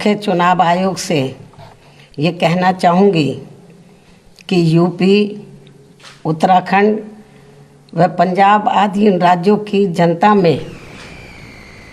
मुख्य चुनाव आयोग से ये कहना चाहूँगी कि यूपी, उत्तराखंड व पंजाब आदि इन राज्यों की जनता में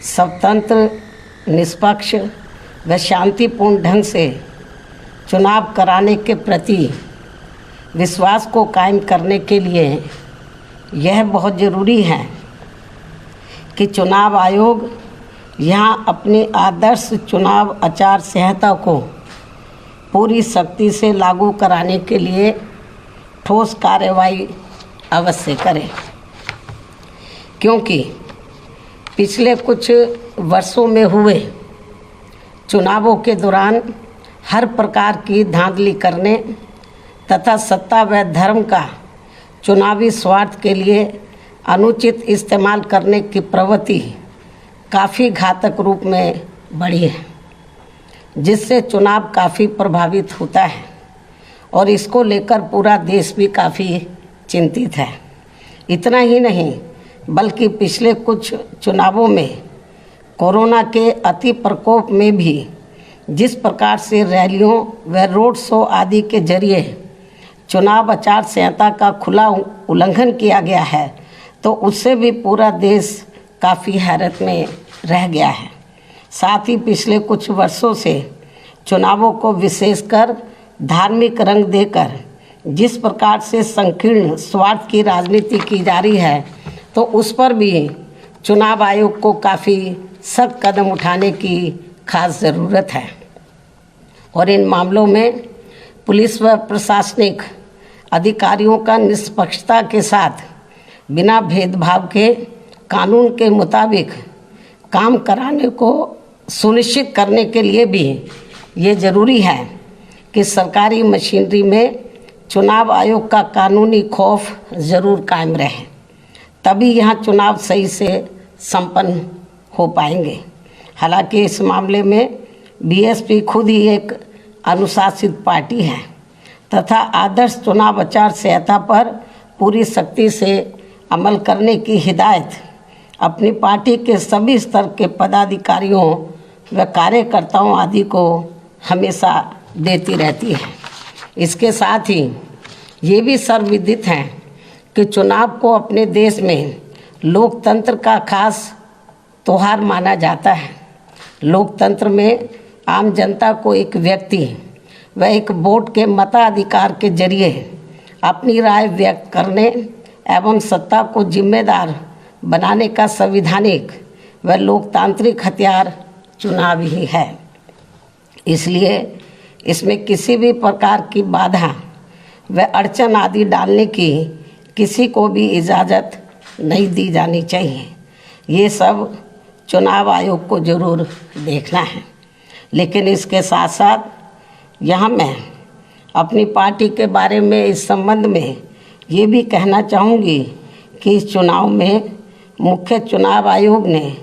स्वतंत्र, निष्पक्ष व शांतिपूर्ण ढंग से चुनाव कराने के प्रति विश्वास को कायम करने के लिए यह बहुत ज़रूरी है कि चुनाव आयोग यहाँ अपनी आदर्श चुनाव आचार संहिता को पूरी सख्ती से लागू कराने के लिए ठोस कार्रवाई अवश्य करें, क्योंकि पिछले कुछ वर्षों में हुए चुनावों के दौरान हर प्रकार की धांधली करने तथा सत्ता व धर्म का चुनावी स्वार्थ के लिए अनुचित इस्तेमाल करने की प्रवृत्ति काफ़ी घातक रूप में बढ़ी है, जिससे चुनाव काफ़ी प्रभावित होता है और इसको लेकर पूरा देश भी काफ़ी चिंतित है। इतना ही नहीं बल्कि पिछले कुछ चुनावों में कोरोना के अति प्रकोप में भी जिस प्रकार से रैलियों व रोड शो आदि के जरिए चुनाव आचार संहिता का खुला उल्लंघन किया गया है, तो उससे भी पूरा देश काफ़ी हैरत में रह गया है। साथ ही पिछले कुछ वर्षों से चुनावों को विशेषकर धार्मिक रंग देकर जिस प्रकार से संकीर्ण स्वार्थ की राजनीति की जा रही है, तो उस पर भी चुनाव आयोग को काफ़ी सख्त कदम उठाने की खास ज़रूरत है और इन मामलों में पुलिस व प्रशासनिक अधिकारियों का निष्पक्षता के साथ बिना भेदभाव के कानून के मुताबिक काम कराने को सुनिश्चित करने के लिए भी ये ज़रूरी है कि सरकारी मशीनरी में चुनाव आयोग का कानूनी खौफ ज़रूर कायम रहे, तभी यहाँ चुनाव सही से संपन्न हो पाएंगे। हालांकि इस मामले में बीएसपी खुद ही एक अनुशासित पार्टी है तथा आदर्श चुनाव आचार संहिता पर पूरी सख्ती से अमल करने की हिदायत अपनी पार्टी के सभी स्तर के पदाधिकारियों व कार्यकर्ताओं आदि को हमेशा देती रहती है। इसके साथ ही ये भी सर्वविदित है कि चुनाव को अपने देश में लोकतंत्र का खास त्योहार माना जाता है। लोकतंत्र में आम जनता को एक व्यक्ति व एक वोट के मताधिकार के जरिए अपनी राय व्यक्त करने एवं सत्ता को जिम्मेदार बनाने का संवैधानिक व लोकतांत्रिक हथियार चुनाव ही है। इसलिए इसमें किसी भी प्रकार की बाधा व अड़चन आदि डालने की किसी को भी इजाज़त नहीं दी जानी चाहिए। ये सब चुनाव आयोग को ज़रूर देखना है। लेकिन इसके साथ साथ यहाँ मैं अपनी पार्टी के बारे में इस संबंध में ये भी कहना चाहूँगी कि इस चुनाव में मुख्य चुनाव आयोग ने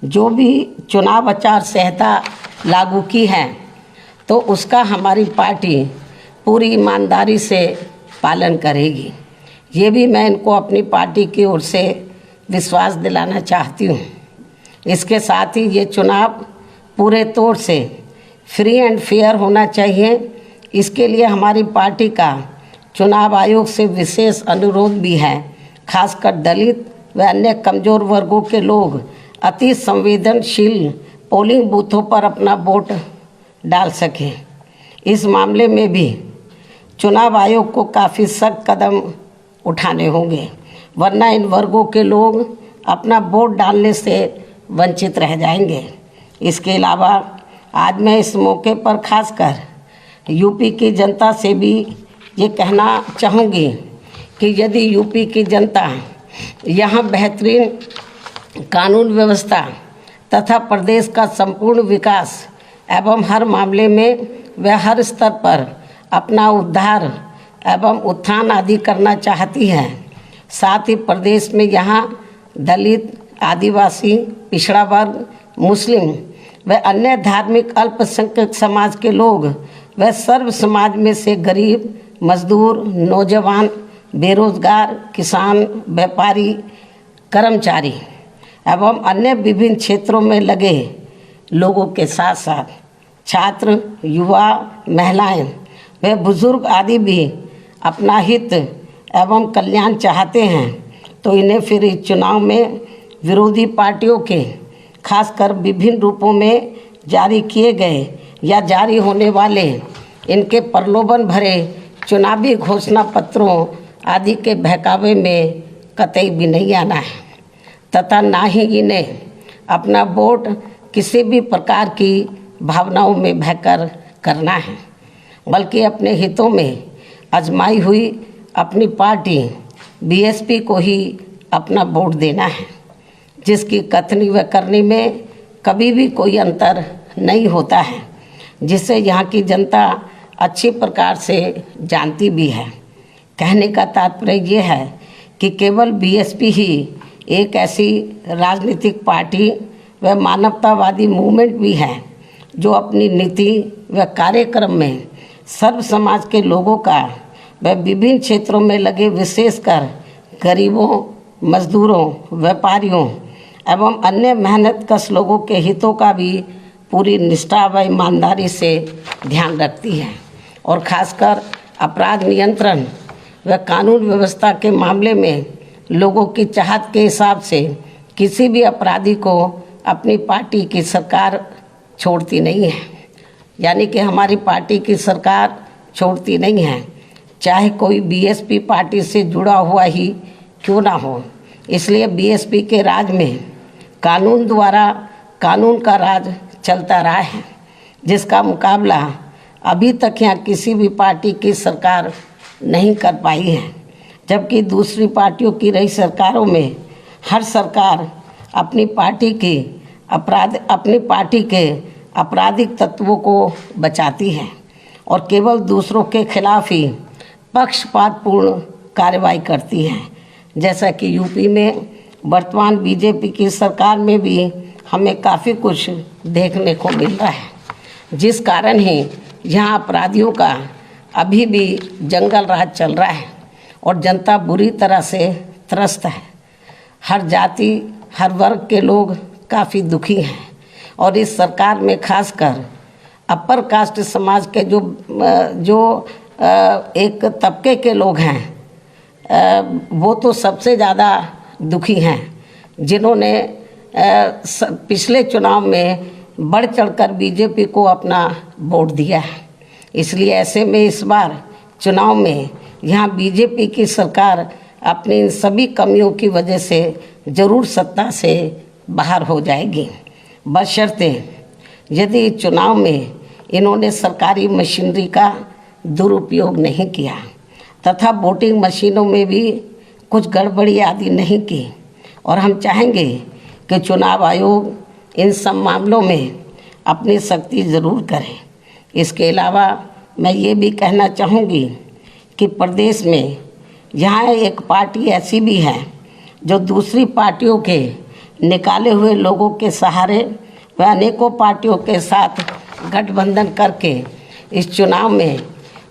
जो भी चुनाव आचार संहिता लागू की है, तो उसका हमारी पार्टी पूरी ईमानदारी से पालन करेगी। ये भी मैं इनको अपनी पार्टी की ओर से विश्वास दिलाना चाहती हूँ। इसके साथ ही ये चुनाव पूरे तौर से फ्री एंड फेयर होना चाहिए। इसके लिए हमारी पार्टी का चुनाव आयोग से विशेष अनुरोध भी है, खासकर दलित व अन्य कमज़ोर वर्गों के लोग अति संवेदनशील पोलिंग बूथों पर अपना वोट डाल सकें। इस मामले में भी चुनाव आयोग को काफ़ी सख्त कदम उठाने होंगे, वरना इन वर्गों के लोग अपना वोट डालने से वंचित रह जाएंगे। इसके अलावा आज मैं इस मौके पर खासकर यूपी की जनता से भी ये कहना चाहूँगी कि यदि यूपी की जनता यहाँ बेहतरीन कानून व्यवस्था तथा प्रदेश का संपूर्ण विकास एवं हर मामले में व हर स्तर पर अपना उद्धार एवं उत्थान आदि करना चाहती है, साथ ही प्रदेश में यहाँ दलित, आदिवासी, पिछड़ा वर्ग, मुस्लिम व अन्य धार्मिक अल्पसंख्यक समाज के लोग व सर्व समाज में से गरीब, मजदूर, नौजवान, बेरोजगार, किसान, व्यापारी, कर्मचारी एवं अन्य विभिन्न क्षेत्रों में लगे लोगों के साथ साथ छात्र, युवा, महिलाएं व बुजुर्ग आदि भी अपना हित एवं कल्याण चाहते हैं तो इन्हें फिर इस चुनाव में विरोधी पार्टियों के खासकर विभिन्न रूपों में जारी किए गए या जारी होने वाले इनके प्रलोभन भरे चुनावी घोषणा पत्रों आदि के बहकावे में कतई भी नहीं आना है तथा ना ही इन्हें अपना वोट किसी भी प्रकार की भावनाओं में बहकर करना है, बल्कि अपने हितों में आजमाई हुई अपनी पार्टी बीएसपी को ही अपना वोट देना है, जिसकी कथनी व करनी में कभी भी कोई अंतर नहीं होता है, जिसे यहाँ की जनता अच्छी प्रकार से जानती भी है। कहने का तात्पर्य ये है कि केवल बीएसपी ही एक ऐसी राजनीतिक पार्टी व मानवतावादी मूवमेंट भी है जो अपनी नीति व कार्यक्रम में सर्व समाज के लोगों का व विभिन्न क्षेत्रों में लगे विशेषकर गरीबों, मजदूरों, व्यापारियों एवं अन्य मेहनतकश लोगों के हितों का भी पूरी निष्ठा व ईमानदारी से ध्यान रखती है और खासकर अपराध नियंत्रण व कानून व्यवस्था के मामले में लोगों की चाहत के हिसाब से किसी भी अपराधी को अपनी पार्टी की सरकार छोड़ती नहीं है। यानी कि हमारी पार्टी की सरकार छोड़ती नहीं है, चाहे कोई बीएसपी पार्टी से जुड़ा हुआ ही क्यों ना हो। इसलिए बीएसपी के राज में कानून द्वारा कानून का राज चलता रहा है, जिसका मुकाबला अभी तक यहाँ किसी भी पार्टी की सरकार नहीं कर पाई है। जबकि दूसरी पार्टियों की रही सरकारों में हर सरकार अपनी पार्टी के आपराधिक तत्वों को बचाती है और केवल दूसरों के खिलाफ ही पक्षपातपूर्ण कार्रवाई करती है। जैसा कि यूपी में वर्तमान बीजेपी की सरकार में भी हमें काफ़ी कुछ देखने को मिल रहा है, जिस कारण ही यहाँ अपराधियों का अभी भी जंगल राज चल रहा है और जनता बुरी तरह से त्रस्त है। हर जाति, हर वर्ग के लोग काफ़ी दुखी हैं और इस सरकार में खासकर अपर कास्ट समाज के जो एक तबके के लोग हैं वो तो सबसे ज़्यादा दुखी हैं, जिन्होंने पिछले चुनाव में बढ़ चढ़कर बीजेपी को अपना वोट दिया है। इसलिए ऐसे में इस बार चुनाव में यहाँ बीजेपी की सरकार अपनी इन सभी कमियों की वजह से ज़रूर सत्ता से बाहर हो जाएगी, बशर्ते यदि चुनाव में इन्होंने सरकारी मशीनरी का दुरुपयोग नहीं किया तथा वोटिंग मशीनों में भी कुछ गड़बड़ी आदि नहीं की। और हम चाहेंगे कि चुनाव आयोग इन सब मामलों में अपनी सख्ती ज़रूर करे। इसके अलावा मैं ये भी कहना चाहूँगी कि प्रदेश में यहाँ एक पार्टी ऐसी भी है जो दूसरी पार्टियों के निकाले हुए लोगों के सहारे व अनेकों पार्टियों के साथ गठबंधन करके इस चुनाव में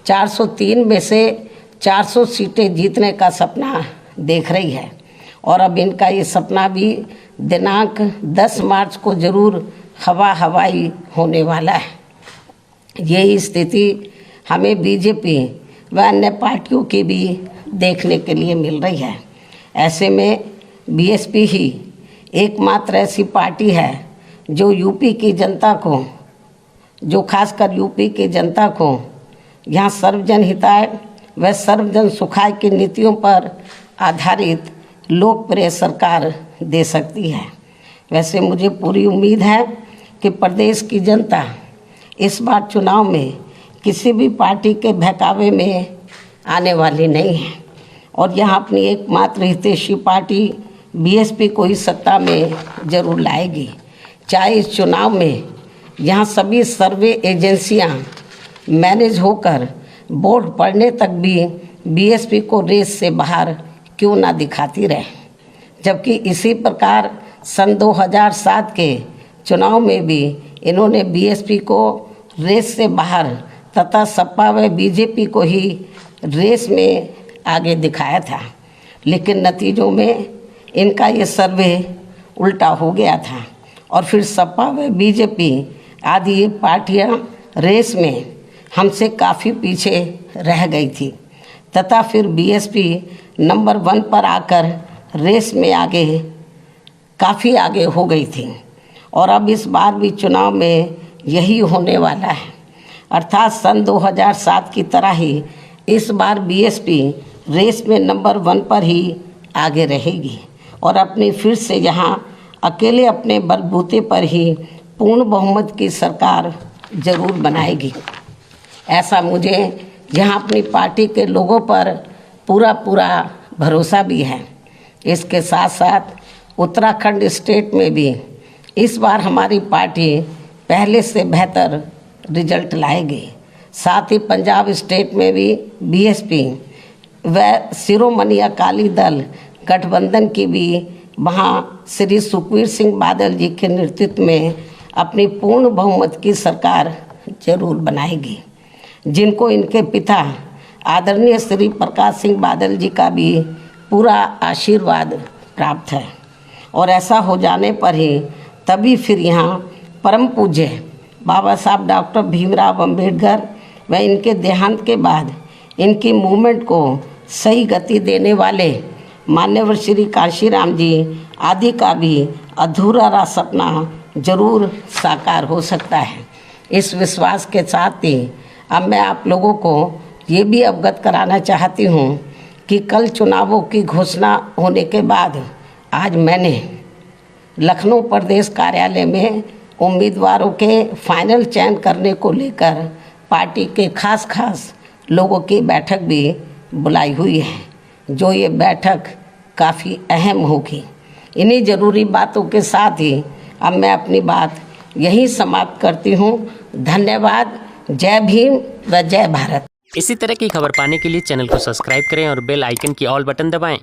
403 में से 400 सीटें जीतने का सपना देख रही है और अब इनका ये सपना भी दिनांक 10 मार्च को ज़रूर हवाई होने वाला है। यही स्थिति हमें बीजेपी व अन्य पार्टियों की भी देखने के लिए मिल रही है। ऐसे में बीएसपी ही एकमात्र ऐसी पार्टी है जो यूपी की जनता को, जो खासकर यूपी की जनता को यहाँ सर्वजन हिताय व सर्वजन सुखाय की नीतियों पर आधारित लोकप्रिय सरकार दे सकती है। वैसे मुझे पूरी उम्मीद है कि प्रदेश की जनता इस बार चुनाव में किसी भी पार्टी के बहकावे में आने वाली नहीं है और यहाँ अपनी एकमात्र हितैषी पार्टी बीएसपी को ही सत्ता में ज़रूर लाएगी। चाहे इस चुनाव में यहाँ सभी सर्वे एजेंसियाँ मैनेज होकर वोट पड़ने तक भी बीएसपी को रेस से बाहर क्यों ना दिखाती रहे, जबकि इसी प्रकार सन 2007 के चुनाव में भी इन्होंने बीएसपी को रेस से बाहर तथा सपा व बीजेपी को ही रेस में आगे दिखाया था, लेकिन नतीजों में इनका ये सर्वे उल्टा हो गया था और फिर सपा व बीजेपी आदि पार्टियां रेस में हमसे काफ़ी पीछे रह गई थी तथा फिर बीएसपी नंबर 1 पर आकर रेस में काफ़ी आगे हो गई थी और अब इस बार भी चुनाव में यही होने वाला है। अर्थात सन 2007 की तरह ही इस बार बीएसपी रेस में नंबर 1 पर ही आगे रहेगी और अपनी फिर से यहाँ अकेले अपने बलबूते पर ही पूर्ण बहुमत की सरकार जरूर बनाएगी। ऐसा मुझे यहाँ अपनी पार्टी के लोगों पर पूरा भरोसा भी है। इसके साथ साथ उत्तराखंड स्टेट में भी इस बार हमारी पार्टी पहले से बेहतर रिजल्ट लाएगी। साथ ही पंजाब स्टेट में भी बीएसपी व शिरोमणि अकाली दल गठबंधन की भी वहाँ श्री सुखबीर सिंह बादल जी के नेतृत्व में अपनी पूर्ण बहुमत की सरकार जरूर बनाएगी, जिनको इनके पिता आदरणीय श्री प्रकाश सिंह बादल जी का भी पूरा आशीर्वाद प्राप्त है। और ऐसा हो जाने पर ही तभी फिर यहाँ परम पूज्य बाबा साहब डॉक्टर भीमराव अंबेडकर व इनके देहांत के बाद इनकी मूवमेंट को सही गति देने वाले मान्यवर श्री काशीराम जी आदि का भी अधूरा रहा सपना जरूर साकार हो सकता है। इस विश्वास के साथ ही अब मैं आप लोगों को ये भी अवगत कराना चाहती हूँ कि कल चुनावों की घोषणा होने के बाद आज मैंने लखनऊ प्रदेश कार्यालय में उम्मीदवारों के फाइनल चयन करने को लेकर पार्टी के खास लोगों की बैठक भी बुलाई हुई है, जो ये बैठक काफ़ी अहम होगी। इन्हीं ज़रूरी बातों के साथ ही अब मैं अपनी बात यहीं समाप्त करती हूँ। धन्यवाद। जय भीम व जय भारत। इसी तरह की खबर पाने के लिए चैनल को सब्सक्राइब करें और बेल आइकन की ऑल बटन दबाएं।